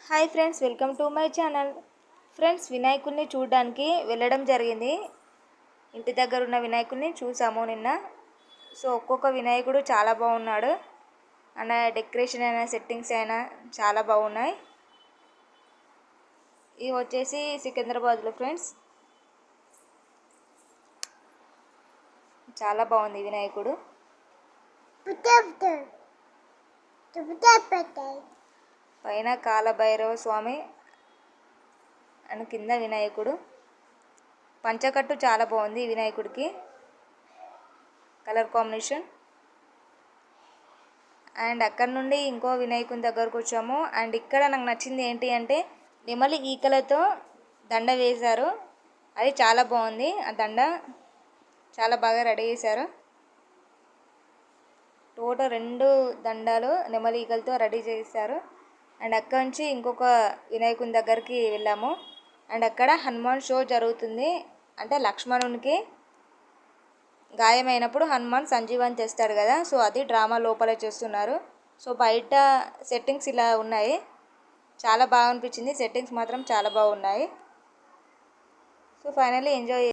Hi friends, welcome to my channel. Friends, వినాయకుడిని చూడడానికి వెళ్ళడం జరిగింది. ఇంటి దగ్గర ఉన్న వినాయకుడిని చూసాము నిన్న. సో ఒక్కొక్క వినాయకుడు చాలా బాగున్నాడు. డెకరేషన్ అయినా సెట్టింగ్స్ అయినా చాలా బాగున్నాయి. ఇవి వచ్చేసి సికింద్రాబాద్లో ఫ్రెండ్స్. చాలా బాగుంది వినాయకుడు. పైన కాలభైరవ స్వామి అండ్ కింద వినాయకుడు. పంచకట్టు చాలా బాగుంది ఈ వినాయకుడికి, కలర్ కాంబినేషన్. అండ్ అక్కడ నుండి ఇంకో వినాయకుని దగ్గరకు వచ్చాము. అండ్ ఇక్కడ నాకు నచ్చింది ఏంటి అంటే నెమలి ఈకలతో దండ వేశారు. అది చాలా బాగుంది. ఆ దండ చాలా బాగా రెడీ చేశారు. టోటల్ 2 దండాలు నెమలి ఈకలతో రెడీ చేశారు. అండ్ అక్కడ నుంచి ఇంకొక వినాయకుని దగ్గరికి వెళ్ళాము. అండ్ అక్కడ హనుమాన్ షో జరుగుతుంది. అంటే లక్ష్మణునికి గాయమైనప్పుడు హనుమాన్ సంజీవని తెస్తాడు కదా, సో అది డ్రామా లోపల చేస్తున్నారు. సో బయట సెట్టింగ్స్ ఇలా ఉన్నాయి. చాలా బాగా అనిపించింది. సెట్టింగ్స్ మాత్రం చాలా బాగున్నాయి. So finally enjoy